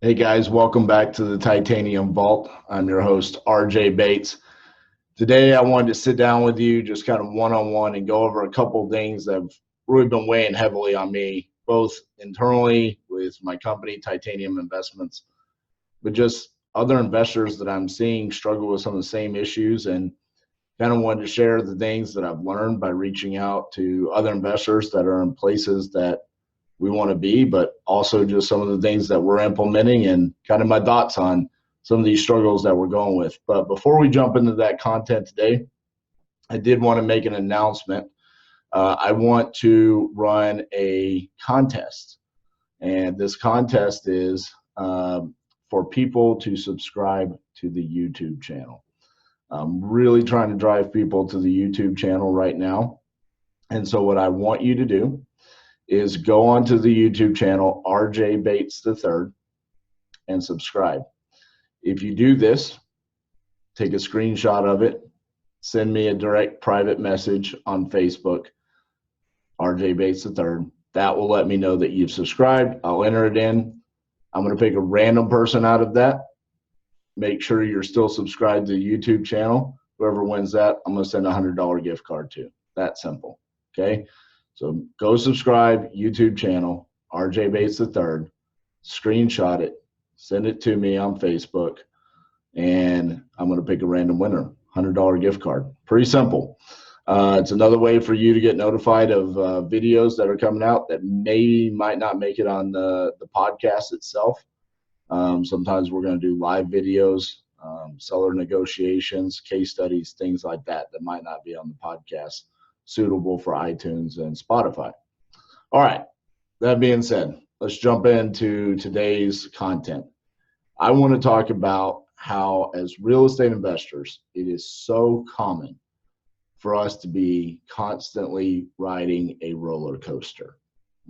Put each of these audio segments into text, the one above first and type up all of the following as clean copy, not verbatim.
Hey guys, welcome back to the Titanium Vault. I'm your host, RJ Bates. Today I wanted to sit down with you just kind of one-on-one and go over a couple things that have really been weighing heavily on me, both internally with my company, Titanium Investments, but just other investors that I'm seeing struggle with some of the same issues, and kind of wanted to share the things that I've learned by reaching out to other investors that are in places that we want to be, but also just some of the things that we're implementing and kind of my thoughts on some of these struggles that we're going with. But before we jump into that content today, I did want to make an announcement. I want to run a contest, and this contest is for people to subscribe to the YouTube channel. I'm really trying to drive people to the YouTube channel right now. And so what I want you to do is go onto the YouTube channel, RJ Bates III, and subscribe. If you do this, take a screenshot of it, send me a direct private message on Facebook, RJ Bates III. That will let me know that you've subscribed. I'll enter it in. I'm going to pick a random person out of that. Make sure you're still subscribed to the YouTube channel. Whoever wins that, I'm going to send a $100 gift card to. That simple. Okay? So go subscribe, YouTube channel, RJ Bates III, screenshot it, send it to me on Facebook, and I'm going to pick a random winner, $100 gift card. Pretty simple. It's another way for you to get notified of videos that are coming out that might not make it on the podcast itself. Sometimes we're going to do live videos, seller negotiations, case studies, things like that might not be on the podcast, suitable for iTunes and Spotify. All right, that being said, let's jump into today's content. I want to talk about how, as real estate investors, it is so common for us to be constantly riding a roller coaster,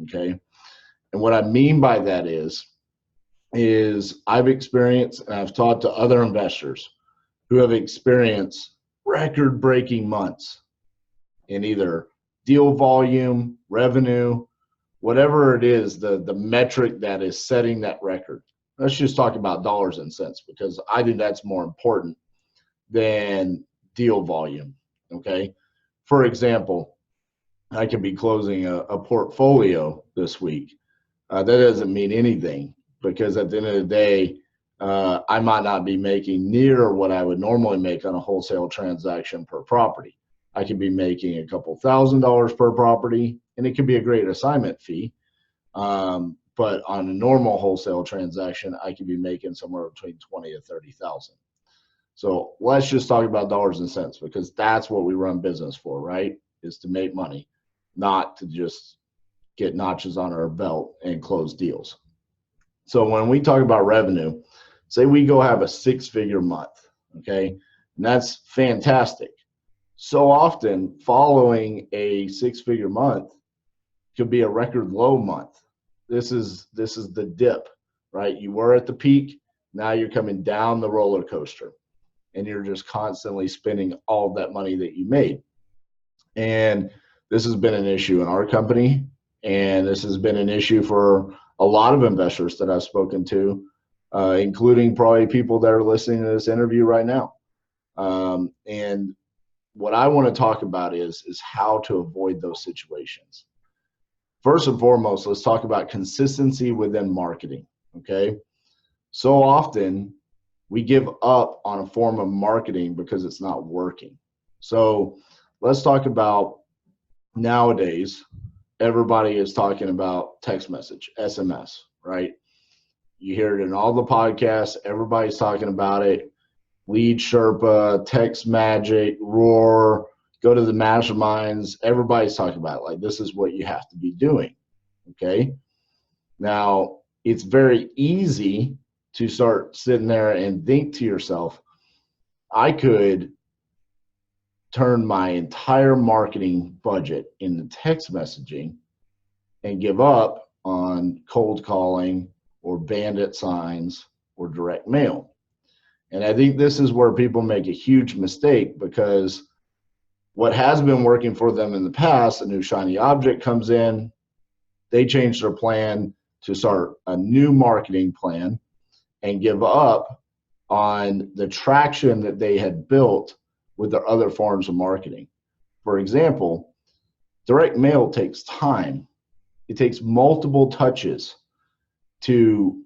okay? And what I mean by that is I've experienced, and I've talked to other investors who have experienced record-breaking months in either deal volume, revenue, whatever it is, the metric that is setting that record. Let's just talk about dollars and cents, because I think that's more important than deal volume, okay? For example, I could be closing a portfolio this week. That doesn't mean anything, because at the end of the day, I might not be making near what I would normally make on a wholesale transaction per property. I could be making a couple $1,000s per property, and it could be a great assignment fee. But on a normal wholesale transaction, I could be making somewhere between 20 to 30,000. So let's just talk about dollars and cents, because that's what we run business for, right? Is to make money, not to just get notches on our belt and close deals. So when we talk about revenue, say we go have a 6-figure month, okay? And that's fantastic. So often, following a 6-figure month could be a record low month. This is the dip, right? You were at the peak, now you're coming down the roller coaster, and you're just constantly spending all of that money that you made. And this has been an issue in our company, and this has been an issue for a lot of investors that I've spoken to, including probably people that are listening to this interview right now. And what I want to talk about is how to avoid those situations. First and foremost, let's talk about consistency within marketing, okay? So often we give up on a form of marketing because it's not working. So let's talk about nowadays, everybody is talking about text message, SMS, right? You hear it in all the podcasts, everybody's talking about it. Lead Sherpa, Text Magic, Roar, go to the masterminds. Everybody's talking about it. Like, this is what you have to be doing, okay? Now, it's very easy to start sitting there and think to yourself, I could turn my entire marketing budget into text messaging and give up on cold calling or bandit signs or direct mail. And I think this is where people make a huge mistake, because what has been working for them in the past, a new shiny object comes in, they change their plan to start a new marketing plan, and give up on the traction that they had built with their other forms of marketing. For example, direct mail takes time. It takes multiple touches to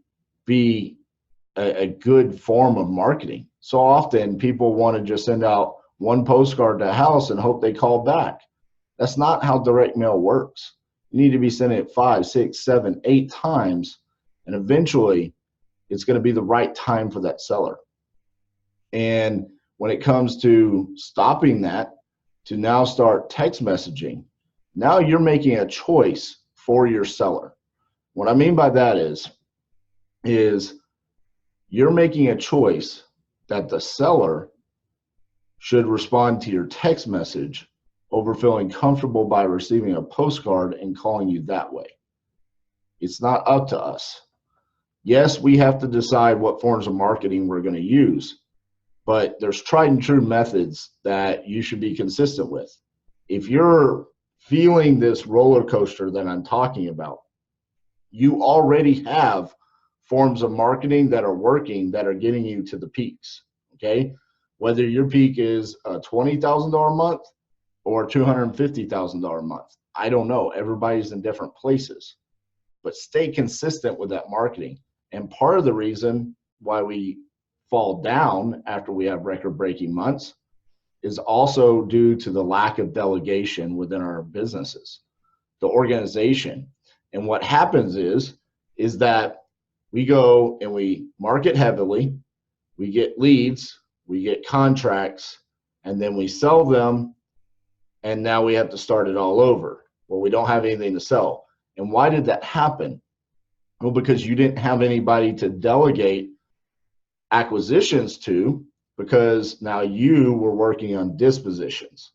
be a good form of marketing. So often people want to just send out one postcard to a house and hope they call back. That's not how direct mail works. You need to be sending it 5, 6, 7, 8 times, and eventually it's going to be the right time for that seller. And when it comes to stopping that, to now start text messaging, now you're making a choice for your seller. What I mean by that is you're making a choice that the seller should respond to your text message over feeling comfortable by receiving a postcard and calling you that way. It's not up to us. Yes, we have to decide what forms of marketing we're going to use, but there's tried and true methods that you should be consistent with. If you're feeling this roller coaster that I'm talking about, you already have forms of marketing that are working, that are getting you to the peaks, okay? Whether your peak is $20,000 a month or $250,000 a month, I don't know. Everybody's in different places, but stay consistent with that marketing. And part of the reason why we fall down after we have record-breaking months is also due to the lack of delegation within our businesses, the organization. And what happens is that we go and we market heavily, we get leads, we get contracts, and then we sell them, and now we have to start it all over. Well, we don't have anything to sell. And why did that happen? Well, because you didn't have anybody to delegate acquisitions to, because now you were working on dispositions.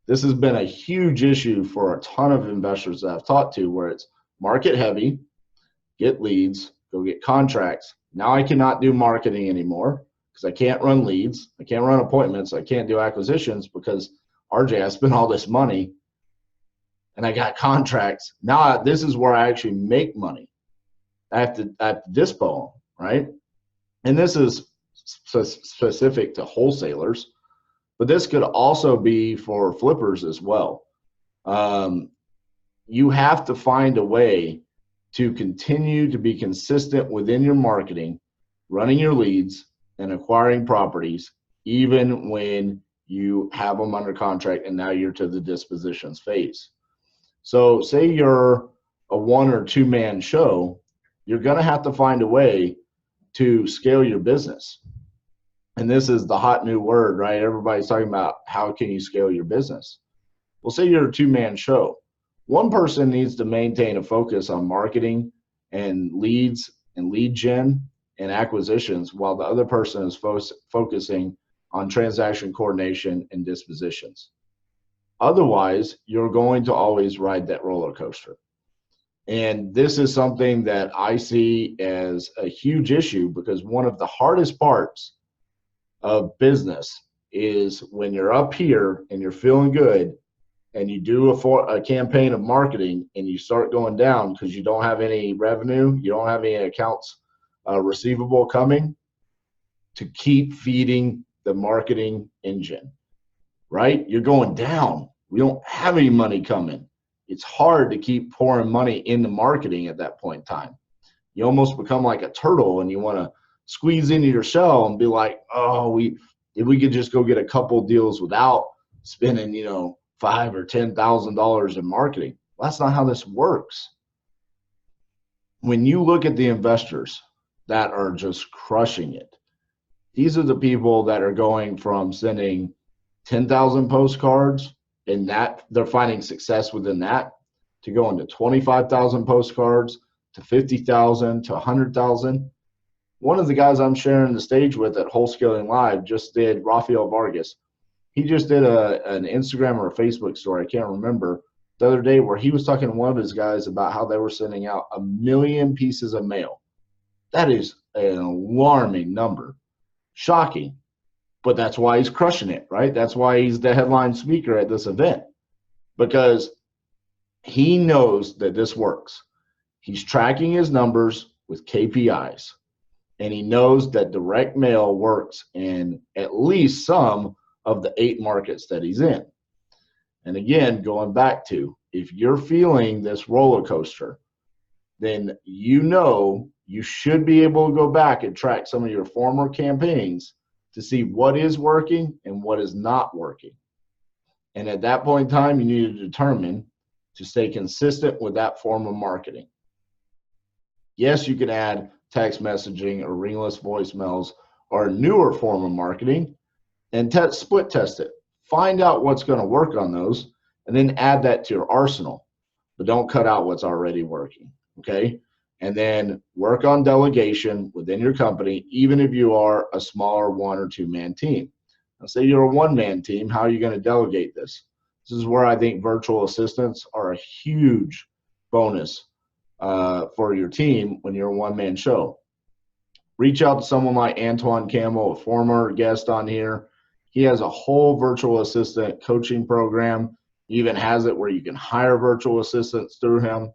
This has been a huge issue for a ton of investors that I've talked to, where it's market heavy, get leads, go get contracts. Now I cannot do marketing anymore because I can't run leads, I can't run appointments, I can't do acquisitions because RJ, I spent all this money and I got contracts. Now this is where I actually make money. I have to dispo, right? And this is specific to wholesalers, but this could also be for flippers as well. You have to find a way to continue to be consistent within your marketing, running your leads and acquiring properties, even when you have them under contract and now you're to the dispositions phase. So say you're a 1 or 2 man show, you're going to have to find a way to scale your business. And this is the hot new word, right? Everybody's talking about how can you scale your business? Well, say you're a 2 man show. One person needs to maintain a focus on marketing and leads and lead gen and acquisitions, while the other person is focusing on transaction coordination and dispositions. Otherwise, you're going to always ride that roller coaster. And this is something that I see as a huge issue, because one of the hardest parts of business is when you're up here and you're feeling good and you do a campaign of marketing and you start going down because you don't have any revenue, you don't have any accounts receivable coming, to keep feeding the marketing engine, right? You're going down. We don't have any money coming. It's hard to keep pouring money into marketing at that point in time. You almost become like a turtle and you want to squeeze into your shell and be like, oh, if we could just go get a couple deals without spending, $5,000 or $10,000 in marketing. Well, that's not how this works. When you look at the investors that are just crushing it, these are the people that are going from sending 10,000 postcards and that they're finding success within that, to going to 25,000 postcards, to 50,000, to 100,000. One of the guys I'm sharing the stage with at Wholesaling Live just did, Rafael Vargas. He just did an Instagram or a Facebook story, I can't remember, the other day, where he was talking to one of his guys about how they were sending out 1 million pieces of mail. That is an alarming number. Shocking. But that's why he's crushing it, right? That's why he's the headline speaker at this event, because he knows that this works. He's tracking his numbers with KPIs. and he knows that direct mail works in at least some of the 8 markets that he's in. And again, going back to, if you're feeling this roller coaster, then you know you should be able to go back and track some of your former campaigns to see what is working and what is not working. And at that point in time, you need to determine to stay consistent with that form of marketing. Yes, you can add text messaging or ringless voicemails or a newer form of marketing and split test it. Find out what's going to work on those and then add that to your arsenal. But don't cut out what's already working, okay? And then work on delegation within your company, even if you are a smaller 1 or 2 man team. Now, say you're a 1-man team, how are you going to delegate this? This is where I think virtual assistants are a huge bonus for your team when you're a 1-man show. Reach out to someone like Antoine Campbell, a former guest on here. He has a whole virtual assistant coaching program. He even has it where you can hire virtual assistants through him.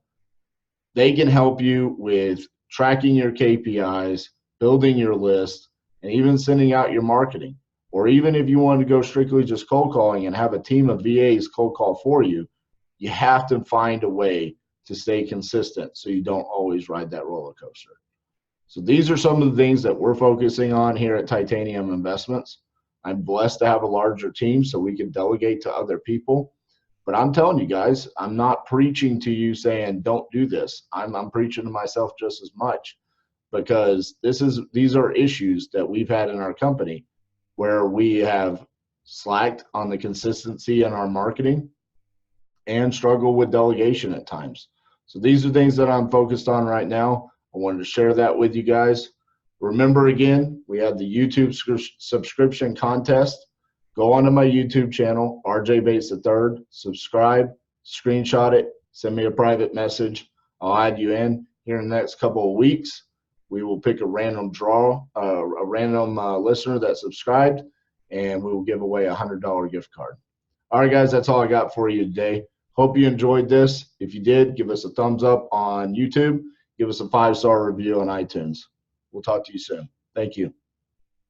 They can help you with tracking your KPIs, building your list, and even sending out your marketing. Or even if you want to go strictly just cold calling and have a team of VAs cold call for you, you have to find a way to stay consistent so you don't always ride that roller coaster. So these are some of the things that we're focusing on here at Titanium Investments. I'm blessed to have a larger team so we can delegate to other people. But I'm telling you guys, I'm not preaching to you saying don't do this. I'm preaching to myself just as much, because these are issues that we've had in our company where we have slacked on the consistency in our marketing and struggle with delegation at times. So these are things that I'm focused on right now. I wanted to share that with you guys. Remember, again, we have the YouTube subscription contest. Go onto my YouTube channel, RJ Bates III, subscribe, screenshot it, send me a private message. I'll add you in here in the next couple of weeks. We will pick a random draw, a random listener that subscribed, and we will give away a $100 gift card. All right, guys, that's all I got for you today. Hope you enjoyed this. If you did, give us a thumbs up on YouTube. Give us a 5-star review on iTunes. We'll talk to you soon. Thank you.